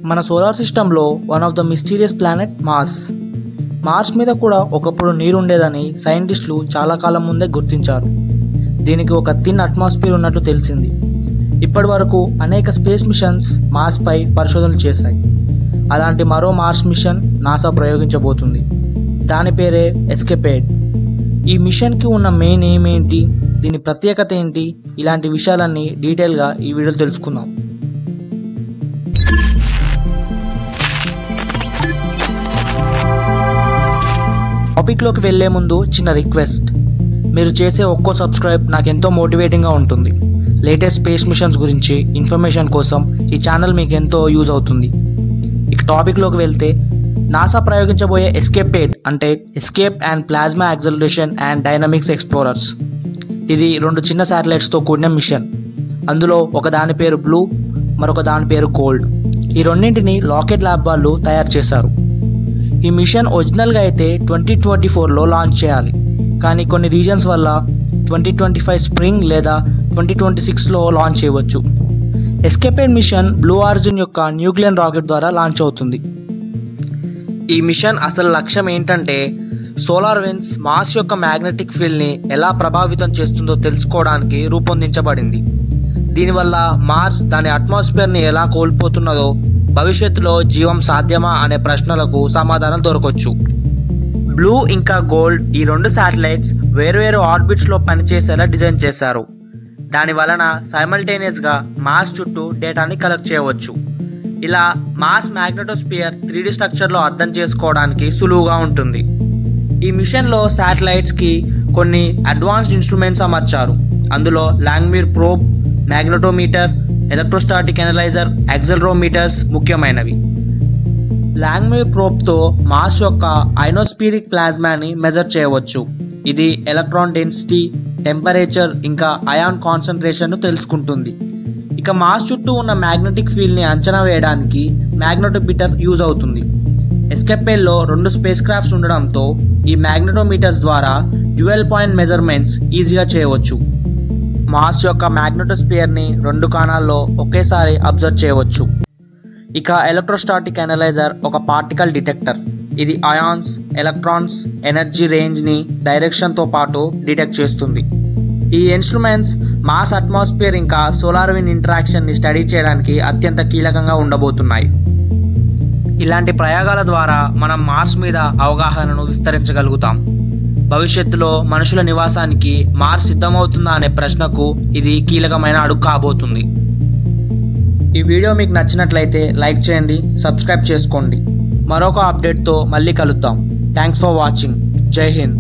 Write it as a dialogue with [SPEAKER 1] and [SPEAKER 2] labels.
[SPEAKER 1] మన సోలార్ సిస్టంలో one of the mysterious planet Mars. Mars మీద కూడా ఒకప్పుడు నీరు ఉండేదని సైంటిస్టులు చాలా కాలం ముందే గుర్తించారు. దీనికి ఒక థిన్ అట్మాస్ఫియర్ ఉన్నట్లు తెలిసింది. ఇప్పటి వరకు అనేక స్పేస్ మిషన్స్ మార్స్పై పరిశోధనలు చేశాయి. అలాంటి మరో మార్స్ మిషన్ నాసా ప్రయోగించబోతుంది. దాని పేరే ఎస్కేపేడ్. ఈ మిషన్కి ఉన్న మెయిన్ ఎయిమ్ ఏంటి, దీని ప్రత్యేకత ఏంటి, ఇలాంటి విషయాలన్నీ డీటెయిల్గా ఈ వీడియోలో తెలుసుకుందాం. టాపిక్లోకి వెళ్లే ముందు చిన్న రిక్వెస్ట్, మీరు చేసే ఒక్కో సబ్స్క్రైబ్ నాకు ఎంతో మోటివేటింగ్గా ఉంటుంది. లేటెస్ట్ స్పేస్ మిషన్స్ గురించి ఇన్ఫర్మేషన్ కోసం ఈ ఛానల్ మీకు ఎంతో యూజ్ అవుతుంది. ఇక టాపిక్లోకి వెళ్తే, నాసా ప్రయోగించబోయే ఎస్కేపేడ్ అంటే escape and plasma acceleration and dynamics explorers. ఇది 2 చిన్న శాటిలైట్స్తో కూడిన మిషన్. అందులో ఒక దాని పేరు బ్లూ, మరొక దాని పేరు గోల్డ్. ఈ రెండింటిని లాకెట్ ల్యాబ్ వాళ్ళు తయారు చేశారు. ఈ మిషన్ ఒరిజినల్గా అయితే 2024లో లాంచ్ చేయాలి, కానీ కొన్ని రీజన్స్ వల్ల 2025 స్ప్రింగ్ లేదా 2026లో లాంచ్ చేయవచ్చు. ఎస్కేపేడ్ మిషన్ బ్లూ ఆరిజిన్ యొక్క న్యూక్లియర్ రాకెట్ ద్వారా లాంచ్ అవుతుంది. ఈ మిషన్ అసలు లక్ష్యం ఏంటంటే, సోలార్ విండ్స్ మార్స్ యొక్క మ్యాగ్నెటిక్ ఫీల్డ్ని ఎలా ప్రభావితం చేస్తుందో తెలుసుకోవడానికి రూపొందించబడింది. దీనివల్ల మార్స్ దాని అట్మాస్ఫియర్ని ఎలా కోల్పోతున్నదో, భవిష్యత్తులో జీవం సాధ్యమా అనే ప్రశ్నలకు సమాధానం దొరకవచ్చు. బ్లూ ఇంకా గోల్డ్ ఈ 2 శాటిలైట్స్ వేర్వేరు ఆర్బిట్స్లో పనిచేసేలా డిజైన్ చేశారు. దాని వలన సైమల్టేనియస్గా మార్స్ చుట్టూ డేటాని కలెక్ట్ చేయవచ్చు. ఇలా మార్స్ మ్యాగ్నెటోస్పియర్ 3D స్ట్రక్చర్లో అర్థం చేసుకోవడానికి సులువుగా ఉంటుంది. ఈ మిషన్లో శాటిలైట్స్కి కొన్ని అడ్వాన్స్డ్ ఇన్స్ట్రుమెంట్స్ అమర్చారు. అందులో లాంగ్మీర్ ప్రోబ్, మ్యాగ్నెటోమీటర్, ఎలక్ట్రోస్టాటిక్ ఎనలైజర్, యాక్సెలరోమీటర్స్ ముఖ్యమైనవి. లాంగ్మీర్ ప్రోబ్తో మార్స్ యొక్క ఐనోస్ఫిరిక్ ప్లాస్మాని మెజర్ చేయవచ్చు. ఇది ఎలక్ట్రాన్ డెన్సిటీ, టెంపరేచర్ ఇంకా అయాన్ కాన్సన్ట్రేషన్ను తెలుసుకుంటుంది. ఇక మార్స్ చుట్టూ ఉన్న మ్యాగ్నెటిక్ ఫీల్డ్ని అంచనా వేయడానికి మ్యాగ్నెటోమీటర్ యూజ్ అవుతుంది. ఎస్కేపేడ్లో 2 స్పేస్ క్రాఫ్ట్స్ ఉండడంతో ఈ మ్యాగ్నెటోమీటర్స్ ద్వారా డ్యూయల్ పాయింట్ మెజర్మెంట్స్ ఈజీగా చేయవచ్చు. మార్స్ యొక్క మ్యాగ్నెటోస్పియర్ని 2 కోణాల్లో ఒకేసారి అబ్జర్వ్ చేయవచ్చు. ఇక ఎలక్ట్రోస్టాటిక్ అనలైజర్ ఒక పార్టికల్ డిటెక్టర్. ఇది అయాన్స్, ఎలక్ట్రాన్స్, ఎనర్జీ రేంజ్ని, డైరెక్షన్తో పాటు డిటెక్ట్ చేస్తుంది. ఈ ఇన్స్ట్రుమెంట్స్ మార్స్ అట్మాస్ఫియర్ ఇంకా సోలార్ విండ్ ఇంటరాక్షన్ని స్టడీ చేయడానికి అత్యంత కీలకంగా ఉండబోతున్నాయి. ఇలాంటి ప్రయోగాల ద్వారా మనం మార్స్ మీద అవగాహనను విస్తరించగలుగుతాం. భవిష్యత్తులో మనుషుల నివాసానికి మార్స్ సిద్ధమవుతుందా అనే ప్రశ్నకు ఇది కీలకమైన అడుగు కాబోతుంది. ఈ వీడియో మీకు నచ్చినట్లయితే లైక్ చేయండి, సబ్స్క్రైబ్ చేసుకోండి. మరొక అప్డేట్తో మళ్ళీ కలుద్దాం. Thanks for watching. జై హింద్.